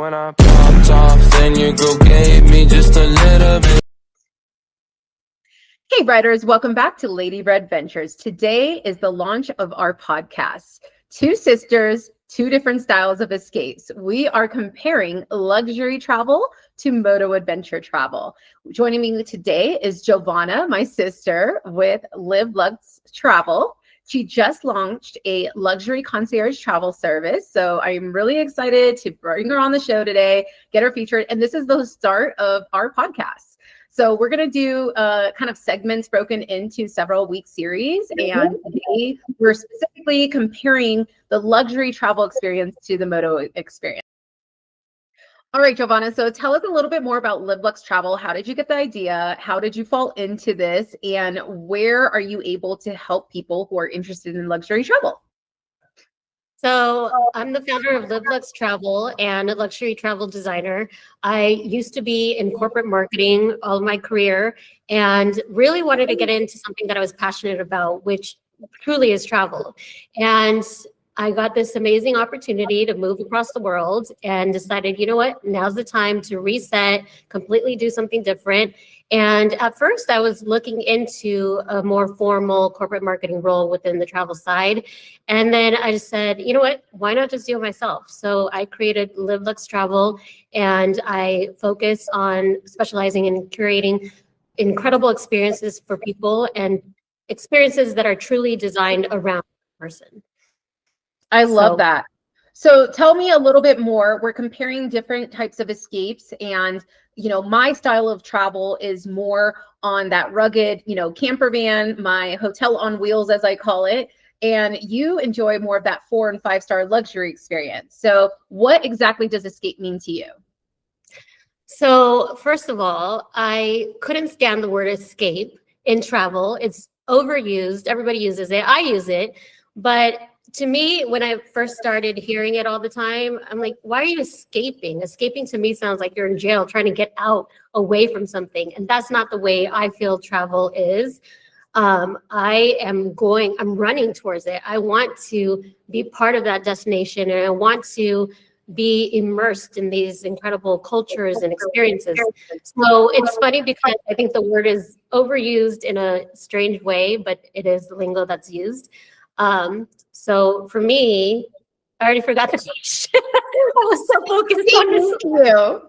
when I popped off, then your girl gave me just a little bit. Hey writers, welcome back to Lady Red Ventures. Today is the launch of our podcast. Two sisters, two different styles of escapes. We are comparing luxury travel to moto adventure travel. Joining me today is Jovanna, my sister, with Live Luxe Travel. She just launched a luxury concierge travel service. So I'm really excited to bring her on the show today, get her featured. And this is the start of our podcast. So we're going to do kind of segments broken into several week series. And today we're specifically comparing the luxury travel experience to the moto experience. All right, Jovanna, so tell us a little bit more about Live Luxe Travel. How did you get the idea? How did you fall into this? And where are you able to help people who are interested in luxury travel? So I'm the founder of Live Luxe Travel and a luxury travel designer. I used to be in corporate marketing all of my career and really wanted to get into something that I was passionate about, which truly is travel. And I got this amazing opportunity to move across the world and decided, you know what, now's the time to reset, completely do something different. And at first I was looking into a more formal corporate marketing role within the travel side. And then I just said, you know what, why not just do it myself? So I created Live Luxe Travel, and I focus on specializing in curating incredible experiences for people and experiences that are truly designed around the person. I love that. So tell me a little bit more. We're comparing different types of escapes, and my style of travel is more on that rugged, camper van, my hotel on wheels, as I call it. And you enjoy more of that 4- and 5-star luxury experience. So what exactly does escape mean to you? So first of all, I couldn't stand the word escape in travel. It's overused. Everybody uses it. I use it. But to me, when I first started hearing it all the time, I'm like, why are you escaping? Escaping to me sounds like you're in jail trying to get out away from something. And that's not the way I feel travel is. I'm running towards it. I want to be part of that destination, and I want to be immersed in these incredible cultures and experiences. So it's funny because I think the word is overused in a strange way, but it is the lingo that's used. So for me, I already forgot the question. I was so focused on you.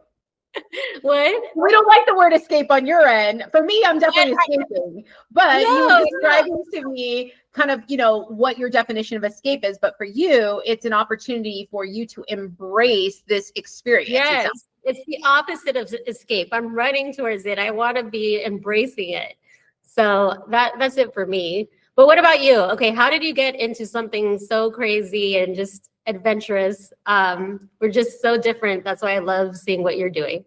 What? We don't like the word escape on your end. For me, I'm definitely escaping. But you were describing to me kind of, what your definition of escape is. But for you, it's an opportunity for you to embrace this experience. Yes, it's the opposite of escape. I'm running towards it. I want to be embracing it. So that's it for me. But what about you? Okay, how did you get into something so crazy and just adventurous? We're just so different. That's why I love seeing what you're doing.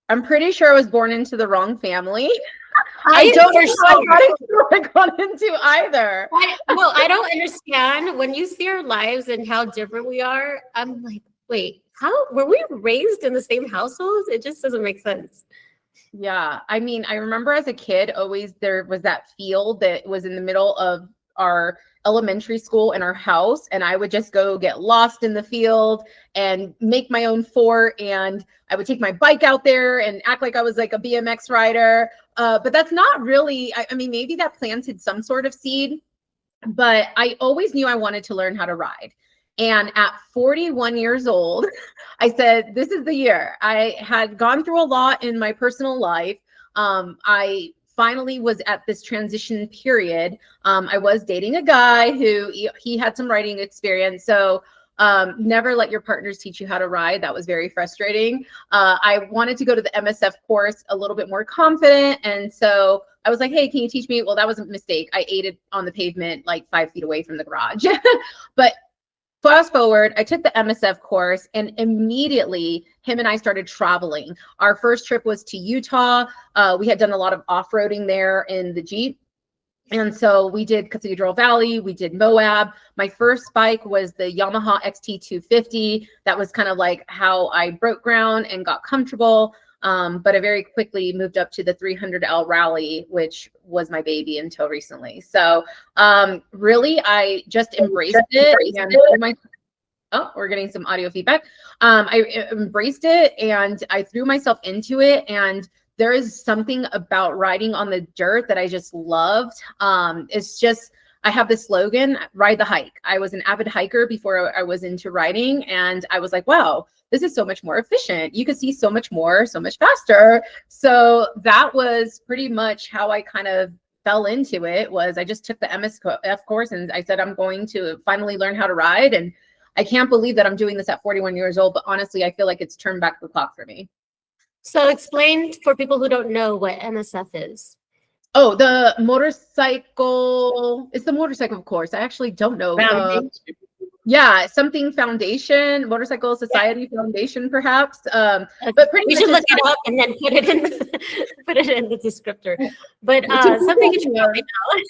I'm pretty sure I was born into the wrong family. I don't know what I got into either. I don't understand. When you see our lives and how different we are, I'm like, wait, how were we raised in the same household? It just doesn't make sense. Yeah, I mean, I remember as a kid, always there was that field that was in the middle of our elementary school and our house, and I would just go get lost in the field and make my own fort, and I would take my bike out there and act like I was like a BMX rider. But that's not really, I mean, maybe that planted some sort of seed, but I always knew I wanted to learn how to ride. And at 41 years old, I said, this is the year. I had gone through a lot in my personal life. I finally was at this transition period. I was dating a guy who he had some riding experience. So never let your partners teach you how to ride. That was very frustrating. I wanted to go to the MSF course a little bit more confident. And so I was like, hey, can you teach me? Well, that was a mistake. I ate it on the pavement like 5 feet away from the garage. But fast forward, I took the MSF course, and immediately him and I started traveling. Our first trip was to Utah. We had done a lot of off-roading there in the Jeep. And so we did Cathedral Valley, we did Moab. My first bike was the Yamaha XT250. That was kind of like how I broke ground and got comfortable. But I very quickly moved up to the 300L Rally, which was my baby until recently. So really, I just embraced it. And Oh, we're getting some audio feedback. I embraced it and I threw myself into it. And there is something about riding on the dirt that I just loved. It's just, I have this slogan, ride the hike. I was an avid hiker before I was into riding. And I was like, wow, this is so much more efficient. You could see so much more, so much faster. So that was pretty much how I kind of fell into it. Was I just took the MSF course and I said, I'm going to finally learn how to ride. And I can't believe that I'm doing this at 41 years old, but honestly, I feel like it's turned back the clock for me. So explain for people who don't know what MSF is. Oh, the motorcycle, it's the motorcycle course. I actually don't know. Yeah, something foundation, Motorcycle Society Foundation, perhaps. But pretty you much should look it up and then put it in put it in the descriptor. But something you should probably know.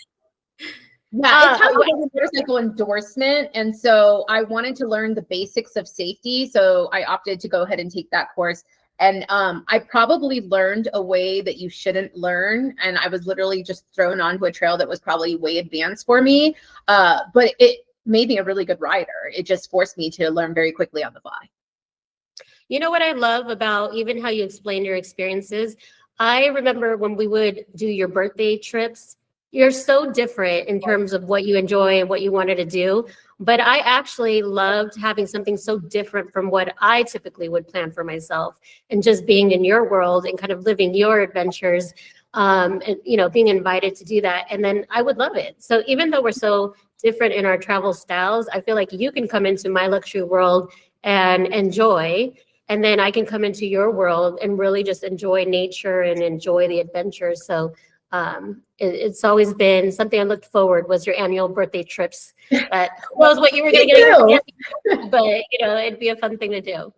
Yeah, it's kind of like a motorcycle endorsement. And so I wanted to learn the basics of safety. So I opted to go ahead and take that course. And I probably learned a way that you shouldn't learn. And I was literally just thrown onto a trail that was probably way advanced for me. But it made me a really good rider. It just forced me to learn very quickly on the fly. You know what I love about even how you explain your experiences? I remember when we would do your birthday trips, you're so different in terms of what you enjoy and what you wanted to do. But I actually loved having something so different from what I typically would plan for myself, and just being in your world and kind of living your adventures, and, you know, being invited to do that. And then I would love it. So even though we're so different in our travel styles, I feel like you can come into my luxury world and enjoy, and then I can come into your world and really just enjoy nature and enjoy the adventure. So it's always been something I looked forward, was your annual birthday trips. That was what you were going to get, but you know, it'd be a fun thing to do.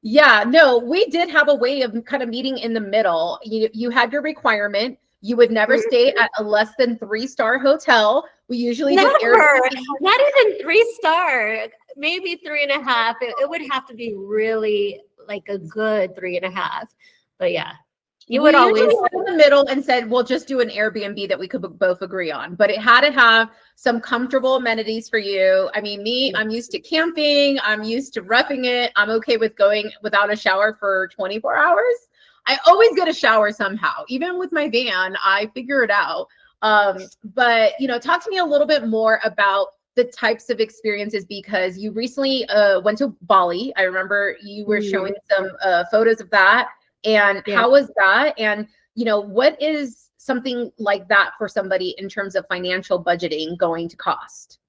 Yeah, no, we did have a way of kind of meeting in the middle. You had your requirement. You would never stay at a less than 3-star hotel. We usually did Airbnb. Not even 3-star, maybe 3.5. It would have to be really like a good 3.5. But yeah. You would always went in the middle and said, we'll just do an Airbnb that we could both agree on. But it had to have some comfortable amenities for you. I mean, me, I'm used to camping. I'm used to roughing it. I'm okay with going without a shower for 24 hours. I always get a shower somehow. Even with my van, I figure it out. But, you know, talk to me a little bit more about the types of experiences, because you recently went to Bali. I remember you were showing some photos of that. And how was that? And, you know, what is something like that for somebody in terms of financial budgeting going to cost?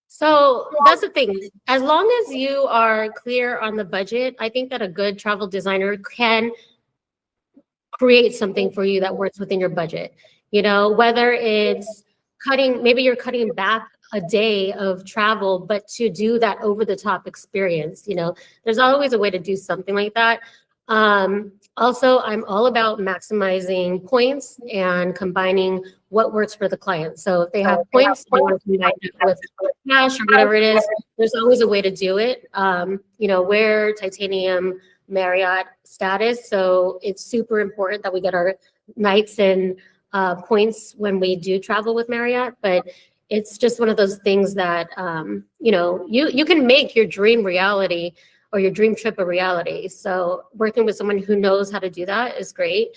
So that's the thing. As long as you are clear on the budget, I think that a good travel designer can create something for you that works within your budget. You know, whether it's maybe you're cutting back a day of travel, but to do that over the top experience, you know, there's always a way to do something like that. Also, I'm all about maximizing points and combining what works for the client. So if they have points, they want to combine it with cash or whatever it is, there's always a way to do it. You know, we're titanium Marriott status, so it's super important that we get our nights and points when we do travel with Marriott. But it's just one of those things that, you know, you can make your dream reality or your dream trip a reality. So working with someone who knows how to do that is great.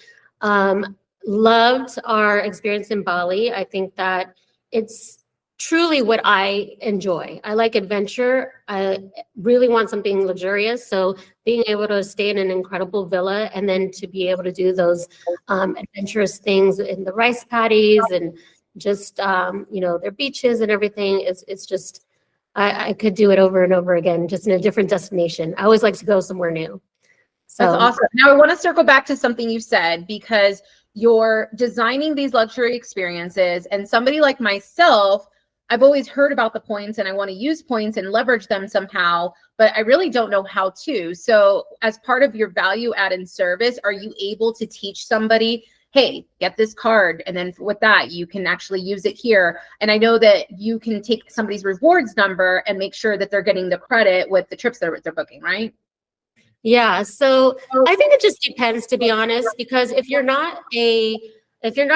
Loved our experience in Bali. I think that it's truly what I enjoy. I like adventure. I really want something luxurious. So being able to stay in an incredible villa and then to be able to do those adventurous things in the rice paddies and just, you know, their beaches and everything, it's just, I could do it over and over again, just in a different destination. I always like to go somewhere new. So that's awesome. Now I want to circle back to something you said, because you're designing these luxury experiences, and somebody like myself, I've always heard about the points and I want to use points and leverage them somehow, but I really don't know how to. So as part of your value added service, are you able to teach somebody, hey, get this card, and then with that, you can actually use it here? And I know that you can take somebody's rewards number and make sure that they're getting the credit with the trips they're booking, right? Yeah, so I think it just depends, to be honest, because if you're not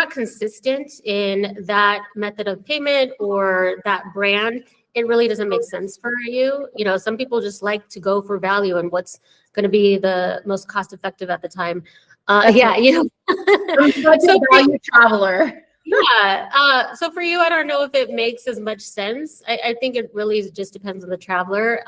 consistent in that method of payment or that brand, it really doesn't make sense for you. You know, some people just like to go for value and what's going to be the most cost effective at the time. Yeah, you know. I'm such a value traveler. Yeah. So for you, I don't know if it makes as much sense. I think it really just depends on the traveler.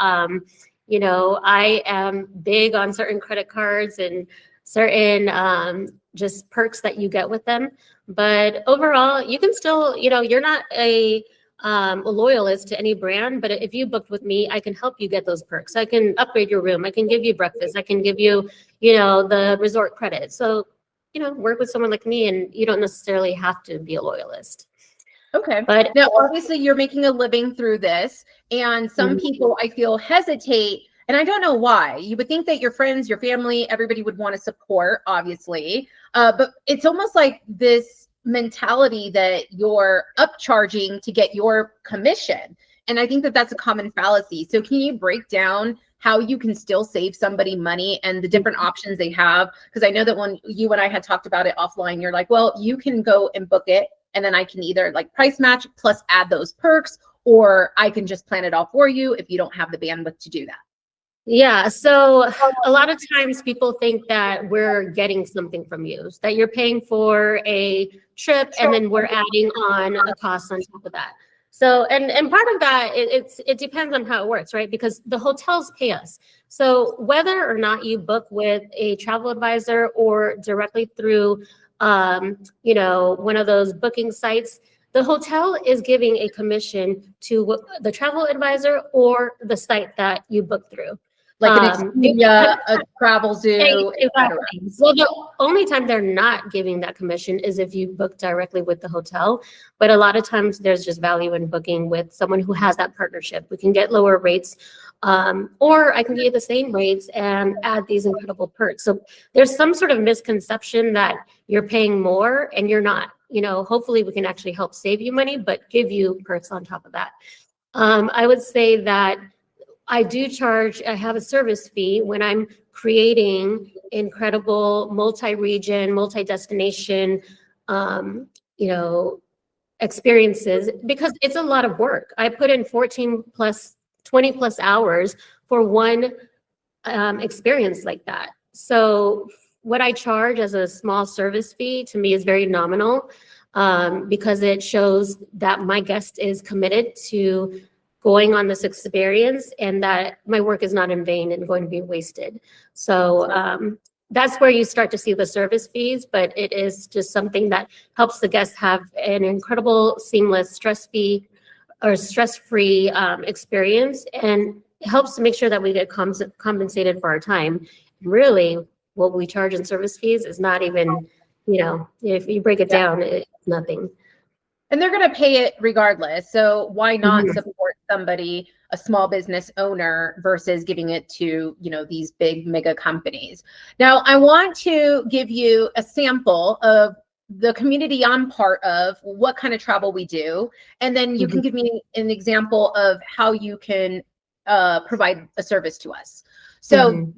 You know, I am big on certain credit cards and certain just perks that you get with them. But overall, you can still, you know, you're not a loyalist to any brand, but if you booked with me, I can help you get those perks. I can upgrade your room. I can give you breakfast. I can give you, you know, the resort credit. So, you know, work with someone like me and you don't necessarily have to be a loyalist. Okay. But now, obviously, you're making a living through this, and some people I feel hesitate, and I don't know why. You would think that your friends, your family, everybody would want to support, obviously, but it's almost like this mentality that you're upcharging to get your commission, and I think that that's a common fallacy. So, can you break down how you can still save somebody money and the different options they have? Because I know that when you and I had talked about it offline, you're like, well, you can go and book it, and then I can either like price match plus add those perks, or I can just plan it all for you if you don't have the bandwidth to do that. yeah, so a lot of times people think that we're getting something from you, that you're paying for a trip and then we're adding on a cost on top of that. So, and part of that, it depends on how it works, right? Because the hotels pay us. So whether or not you book with a travel advisor or directly through, you know, one of those booking sites, the hotel is giving a commission to the travel advisor or the site that you book through. Like an Expedia, a Travel Zoo, exactly. Well, the only time they're not giving that commission is if you book directly with the hotel. But a lot of times there's just value in booking with someone who has that partnership. We can get lower rates, or I can get the same rates and add these incredible perks. So there's some sort of misconception that you're paying more and you're not. You know, hopefully we can actually help save you money, but give you perks on top of that. I would say that I do charge, I have a service fee when I'm creating incredible multi-region, multi-destination, you know, experiences, because it's a lot of work. I put in 14 plus, 20 plus hours for one experience like that. So what I charge as a small service fee to me is very nominal, because it shows that my guest is committed to going on this experience and that my work is not in vain and going to be wasted. So that's where you start to see the service fees, but it is just something that helps the guests have an incredible, seamless, stress-free experience, and it helps to make sure that we get compensated for our time. Really, what we charge in service fees is not even, you know, if you break it down, it's nothing. And they're going to pay it regardless. So why not support somebody, a small business owner, versus giving it to, you know, these big mega companies? Now, I want to give you a sample of the community I'm part of, what kind of travel we do. And then you can give me an example of how you can provide a service to us. So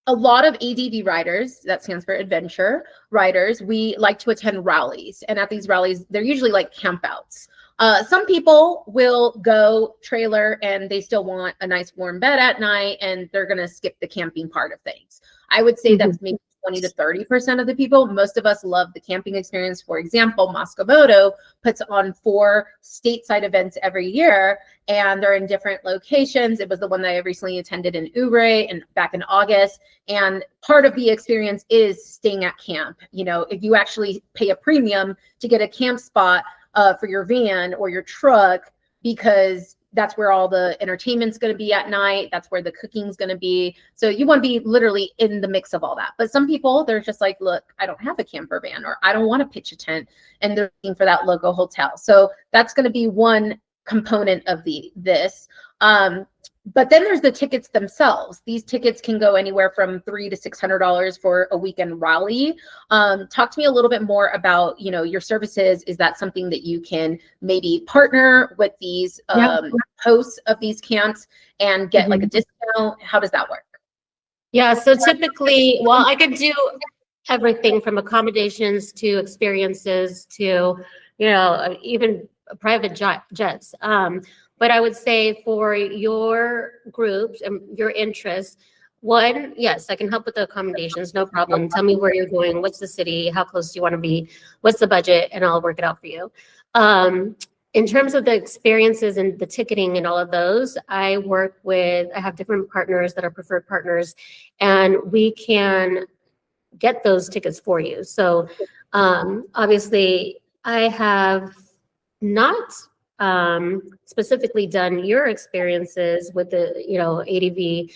a lot of ADV riders, that stands for adventure riders, we like to attend rallies. And at these rallies, they're usually like campouts. Some people will go trailer and they still want a nice warm bed at night, and they're going to skip the camping part of things. I would say that's maybe 20 to 30% of the people. Most of us love the camping experience. For example, Moto puts on 4 stateside events every year, and they're in different locations. It was the one that I recently attended in Ouray and back in August. And part of the experience is staying at camp. You know, if you actually pay a premium to get a camp spot for your van or your truck, because that's where all the entertainment's going to be at night. That's where the cooking's going to be. So you want to be literally in the mix of all that. But some people, they're just like, look, I don't have a camper van, or I don't want to pitch a tent, and they're looking for that local hotel. So that's going to be one component of this. But then there's the tickets themselves. These tickets can go anywhere from $300 to $600 for a weekend rally. Talk to me a little bit more about, you know, your services. Is that something that you can maybe partner with these hosts of these camps and get like a discount? How does that work? Yeah, so typically, well, I could do everything from accommodations to experiences to, you know, even private jets. But I would say for your groups and your interests, one, yes, I can help with the accommodations, no problem. Tell me where you're going, what's the city, how close do you want to be, what's the budget, and I'll work it out for you. In terms of the experiences and the ticketing and all of those, I have different partners that are preferred partners, and we can get those tickets for you. So obviously I have not specifically done your experiences with the, ADV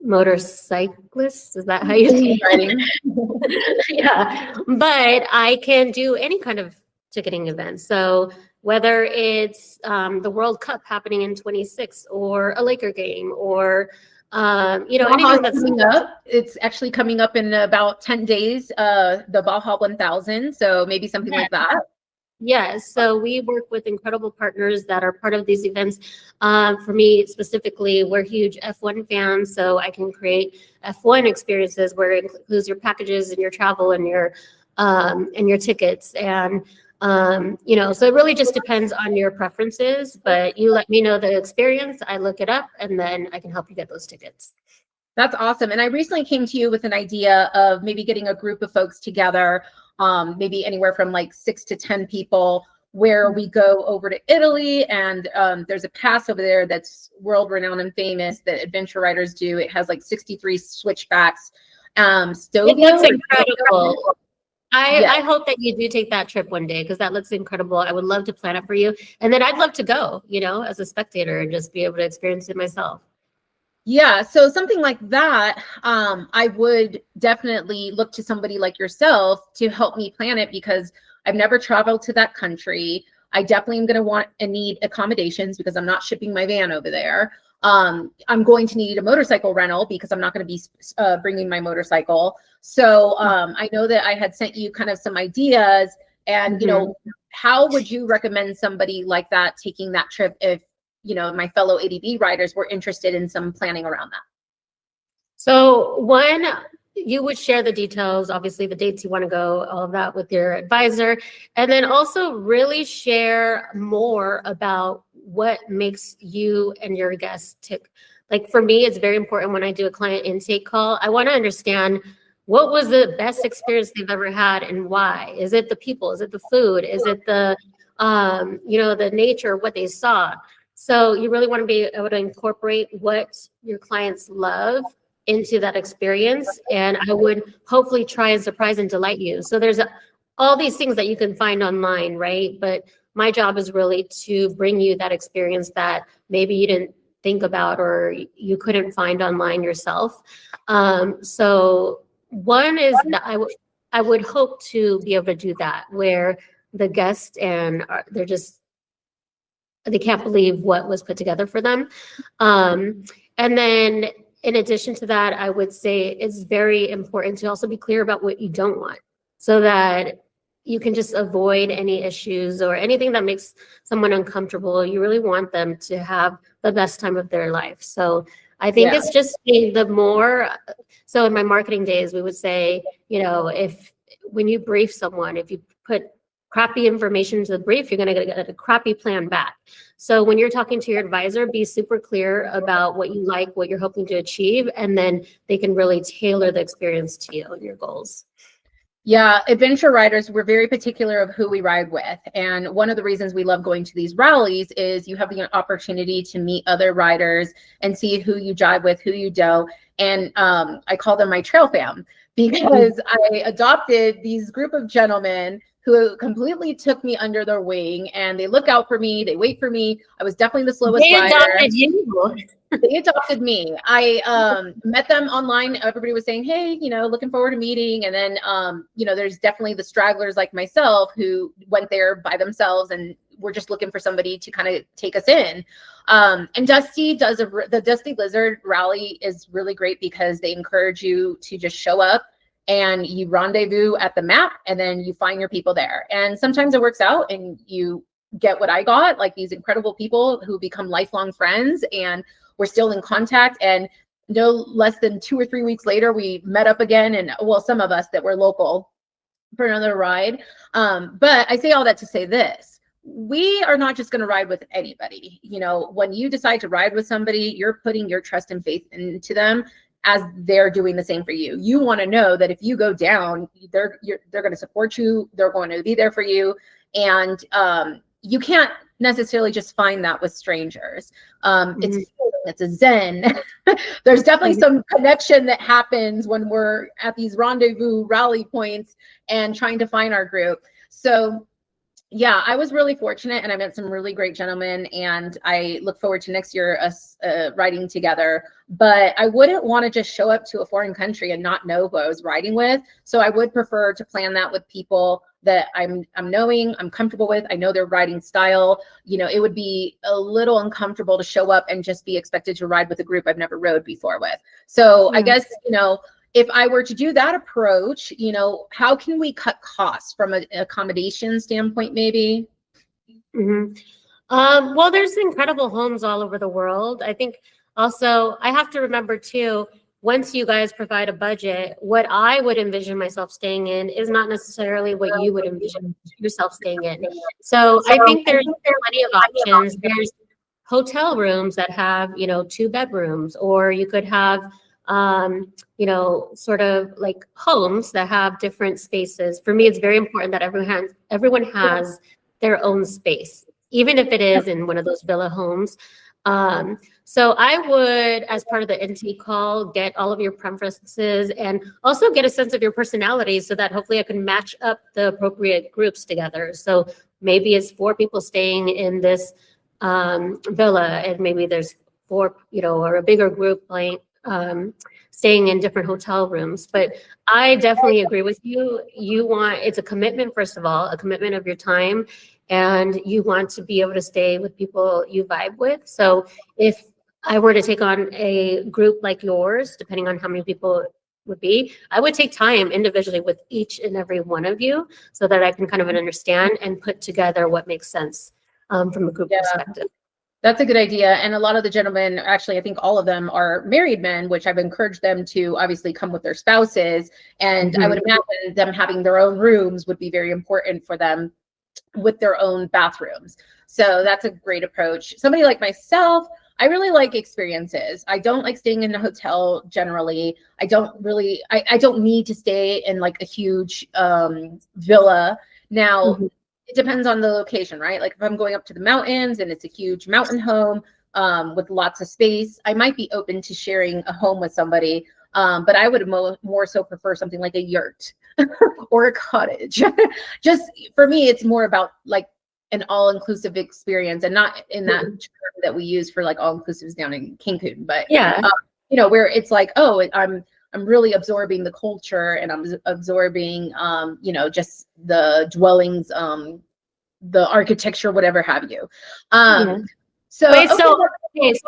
motorcyclists. Is that how you say it? Yeah, but I can do any kind of ticketing event. So whether it's the World Cup happening in 26 or a Laker game or anything that's coming up. It's actually coming up in about 10 days, the Baja 1000. So maybe something like that. Yes, so we work with incredible partners that are part of these events. For me specifically, we're huge F1 fans, so I can create F1 experiences where it includes your packages and your travel and your tickets. And so it really just depends on your preferences, but you let me know the experience, I look it up, and then I can help you get those tickets. That's awesome. And I recently came to you with an idea of maybe getting a group of folks together, maybe anywhere from like 6 to 10 people, where we go over to Italy, and there's a pass over there that's world renowned and famous that adventure riders do. It has like 63 switchbacks. It looks incredible. I hope that you do take that trip one day, because that looks incredible. I would love to plan it for you. And then I'd love to go, as a spectator and just be able to experience it myself. Yeah, so something like that, I would definitely look to somebody like yourself to help me plan it, because I've never traveled to that country. I definitely am going to want and need accommodations because I'm not shipping my van over there. I'm going to need a motorcycle rental because I'm not going to be bringing my motorcycle. So I know that I had sent you kind of some ideas, and how would you recommend somebody like that taking that trip if my fellow ADV riders were interested in some planning around that? So one, you would share the details, obviously the dates you want to go, all of that with your advisor, and then also really share more about what makes you and your guests tick. Like for me, it's very important when I do a client intake call, I want to understand what was the best experience they've ever had and why. Is it the people? Is it the food? Is it the, the nature, what they saw? So you really want to be able to incorporate what your clients love into that experience. And I would hopefully try and surprise and delight you. So there's all these things that you can find online, right? But my job is really to bring you that experience that maybe you didn't think about or you couldn't find online yourself. So one is that I would hope to be able to do that, where the guest and they can't believe what was put together for them. And then in addition to that, I would say it's very important to also be clear about what you don't want, so that you can just avoid any issues or anything that makes someone uncomfortable. You really want them to have the best time of their life. So I think it's just being so in my marketing days, we would say, when you brief someone, if you put crappy information to the brief, you're going to get a crappy plan back. So when you're talking to your advisor, be super clear about what you like, what you're hoping to achieve, and then they can really tailor the experience to you and your goals. Yeah, adventure riders, we're very particular of who we ride with. And one of the reasons we love going to these rallies is you have the opportunity to meet other riders and see who you jive with, who you don't. And I call them my trail fam, because I adopted these group of gentlemen who completely took me under their wing, and they look out for me, they wait for me. I was definitely the slowest rider. Adopted you. They adopted me. I met them online. Everybody was saying, hey, looking forward to meeting. And then, there's definitely the stragglers like myself who went there by themselves and we're just looking for somebody to kind of take us in. And Dusty the Dusty Lizard rally is really great because they encourage you to just show up and you rendezvous at the map, and then you find your people there. And sometimes it works out and you get what I got, like these incredible people who become lifelong friends, and we're still in contact. And no less than 2 or 3 weeks later, we met up again. And well, some of us that were local for another ride. But I say all that to say this: we are not just going to ride with anybody. You know, when you decide to ride with somebody, you're putting your trust and faith into them as they're doing the same for you. You want to know that if you go down, they're going to support you. They're going to be there for you. And you can't necessarily just find that with strangers. It's a zen. There's definitely some connection that happens when we're at these rendezvous rally points and trying to find our group. So yeah, I was really fortunate, and I met some really great gentlemen, and I look forward to next year us riding together. But I wouldn't want to just show up to a foreign country and not know who I was riding with. So I would prefer to plan that with people that I'm knowing, I'm comfortable with. I know their riding style. You know, it would be a little uncomfortable to show up and just be expected to ride with a group I've never rode before with. So I guess, you know, if I were to do that approach, you know, how can we cut costs from an accommodation standpoint, maybe? Well, there's incredible homes all over the world. I think also I have to remember too, once you guys provide a budget, what I would envision myself staying in is not necessarily what you would envision yourself staying in. So I think there's plenty of options. There's hotel rooms that have, you know, 2 bedrooms, or you could have you know, sort of like homes that have different spaces. For me, it's very important that everyone has their own space, even if it is in one of those villa homes. So I would, as part of the intake call, get all of your preferences and also get a sense of your personality so that hopefully I can match up the appropriate groups together. So maybe it's 4 people staying in this villa, and maybe there's 4, you know, or a bigger group playing staying in different hotel rooms. But I definitely agree with you. It's a commitment, first of all, a commitment of your time, and you want to be able to stay with people you vibe with. So if I were to take on a group like yours, depending on how many people it would be, I would take time individually with each and every one of you so that I can kind of understand and put together what makes sense from a group perspective. That's a good idea. And a lot of the gentlemen, actually, I think all of them are married men, which I've encouraged them to obviously come with their spouses. And I would imagine them having their own rooms would be very important for them with their own bathrooms. So that's a great approach. Somebody like myself, I really like experiences. I don't like staying in a hotel generally. I don't need to stay in like a huge villa. Now, it depends on the location, right? Like if I'm going up to the mountains and it's a huge mountain home with lots of space, I might be open to sharing a home with somebody. But I would more so prefer something like a yurt or a cottage. Just for me, it's more about like an all-inclusive experience, and not in that term that we use for like all-inclusives down in Cancun, but you know, where it's like, oh, I'm really absorbing the culture, and I'm absorbing, you know, just the dwellings, the architecture, whatever have you. So I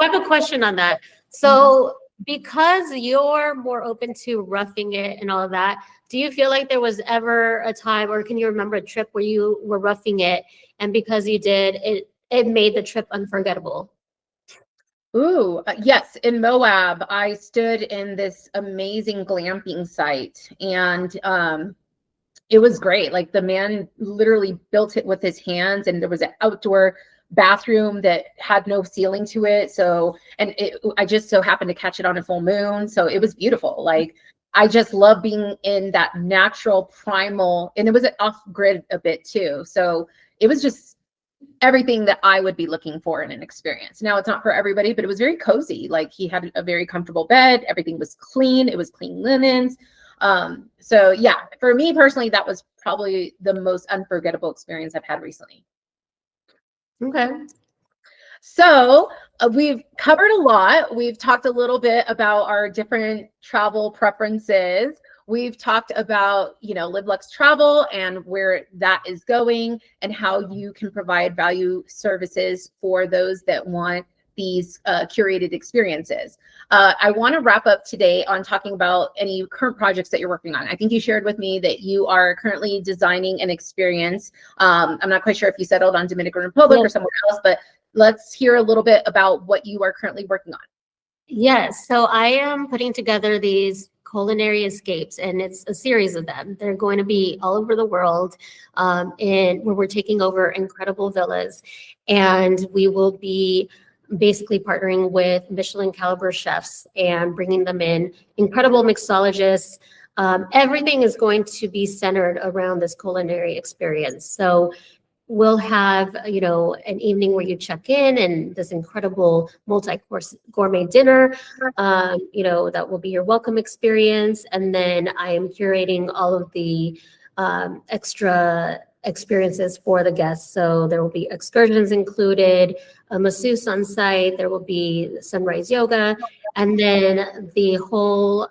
have a question on that. So because you're more open to roughing it and all of that, do you feel like there was ever a time, or can you remember a trip where you were roughing it, and because you did, it made the trip unforgettable? Ooh, yes. In Moab, I stood in this amazing glamping site, and it was great. Like the man literally built it with his hands, and there was an outdoor bathroom that had no ceiling to it. So, and I just so happened to catch it on a full moon. So it was beautiful. Like I just love being in that natural primal, and it was off grid a bit too. So it was just everything that I would be looking for in an experience. Now, it's not for everybody, but it was very cozy. Like he had a very comfortable bed. Everything was clean. It was clean linens. So yeah, for me personally, that was probably the most unforgettable experience I've had recently. Okay. So we've covered a lot. We've talked a little bit about our different travel preferences. We've talked about, you know, Live Luxe Travel and where that is going, and how you can provide value services for those that want these curated experiences. I want to wrap up today on talking about any current projects that you're working on. I think you shared with me that you are currently designing an experience. I'm not quite sure if you settled on Dominican Republic or somewhere else, but let's hear a little bit about what you are currently working on. Yes, so I am putting together these culinary escapes, and it's a series of them. They're going to be all over the world, and where we're taking over incredible villas, and we will be basically partnering with Michelin caliber chefs and bringing them in, incredible mixologists. Everything is going to be centered around this culinary experience. So we'll have, an evening where you check in and this incredible multi-course gourmet dinner, that will be your welcome experience. And then I am curating all of the extra experiences for the guests. So there will be excursions included, a masseuse on site, there will be sunrise yoga, and then the whole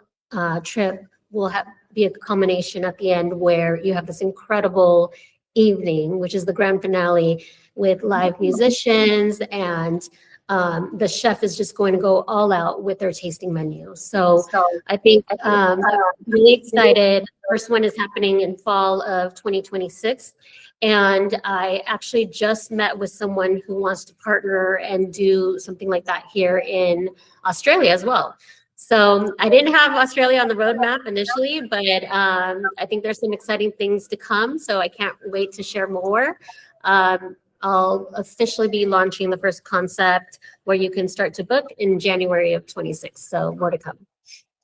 trip will be a culmination at the end where you have this incredible evening, which is the grand finale, with live musicians, and the chef is just going to go all out with their tasting menu. So I think really excited. First one is happening in fall of 2026. And I actually just met with someone who wants to partner and do something like that here in Australia as well. So I didn't have Australia on the roadmap initially, but I think there's some exciting things to come. So I can't wait to share more. I'll officially be launching the first concept where you can start to book in January of 26. So more to come.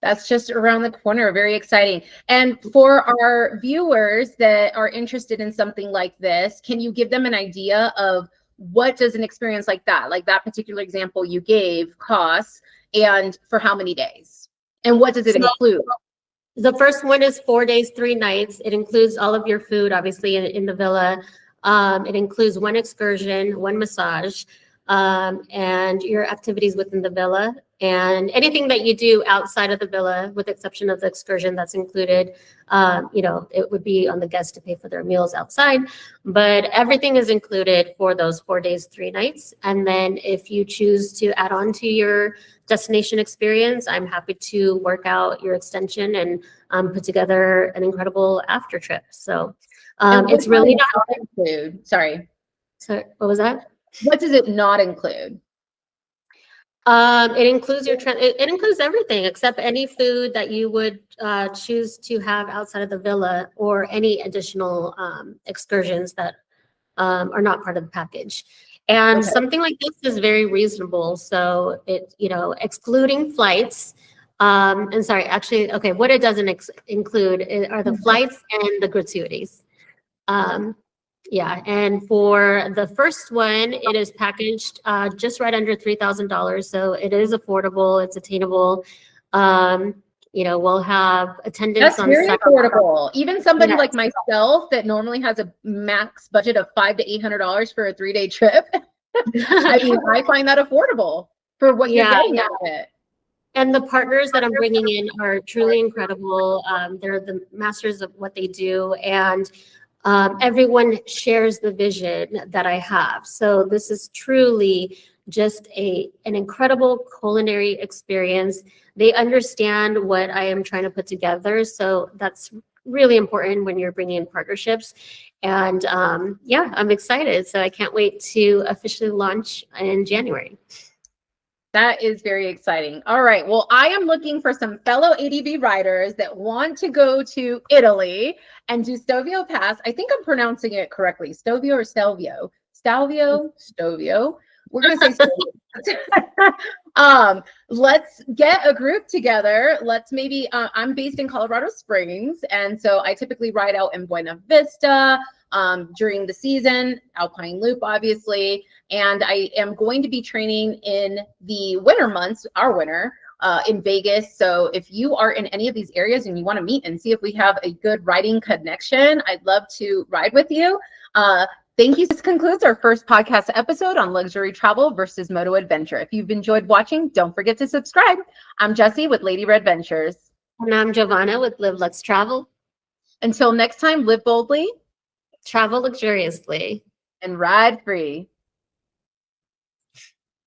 That's just around the corner. Very exciting. And for our viewers that are interested in something like this, can you give them an idea of what does an experience like that particular example you gave, costs, and for how many days? And what does it include? The first one is 4 days, 3 nights. It includes all of your food, obviously, in the villa. It includes 1 excursion, 1 massage, and your activities within the villa, and anything that you do outside of the villa, with the exception of the excursion, that's included. It would be on the guests to pay for their meals outside, but everything is included for those 4 days, 3 nights. And then if you choose to add on to your destination experience, I'm happy to work out your extension and put together an incredible after trip. So it's really not include. Sorry. So what was that? What does it not include? It includes it includes everything except any food that you would choose to have outside of the villa, or any additional excursions that are not part of the package. And something like this is very reasonable. So it, excluding flights. And sorry, actually, okay, what it doesn't include are the flights and the gratuities. Yeah, and for the first one, it is packaged just right under $3,000. So it is affordable, it's attainable. We'll have attendance on very site. Affordable. Even somebody like myself that normally has a max budget of $500 to $800 for a 3-day trip. I find that affordable for what you're getting out of it. And the partners that I'm bringing in are truly incredible. They're the masters of what they do, and everyone shares the vision that I have. So this is truly just an incredible culinary experience. They understand what I am trying to put together. So that's really important when you're bringing in partnerships. And I'm excited. So I can't wait to officially launch in January. That is very exciting. All right. Well, I am looking for some fellow ADV riders that want to go to Italy and do Stelvio Pass. I think I'm pronouncing it correctly. Stelvio or Stelvio? Stelvio. We're going to say Stelvio. Let's get a group together. Let's maybe, I'm based in Colorado Springs. And so I typically ride out in Buena Vista during the season, Alpine Loop, obviously. And I am going to be training in the winter months, our winter, in Vegas. So if you are in any of these areas and you want to meet and see if we have a good riding connection, I'd love to ride with you. Thank you. This concludes our first podcast episode on luxury travel versus moto adventure. If you've enjoyed watching, don't forget to subscribe. I'm Jessie with Lady Red Ventures. And I'm Jovanna with Live Luxe Travel. Until next time, live boldly, travel luxuriously, and ride free.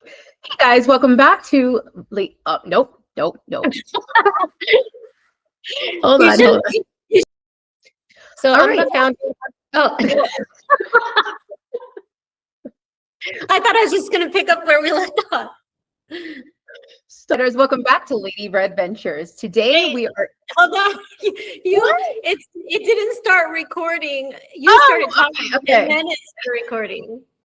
Hey guys, welcome back to nope. Hold on. So I'm the founder. Oh, I thought I was just going to pick up where we left off. Starters, welcome back to Lady Red Ventures. Today we are. Hold on. It didn't start recording. You started talking okay. and then it started recording.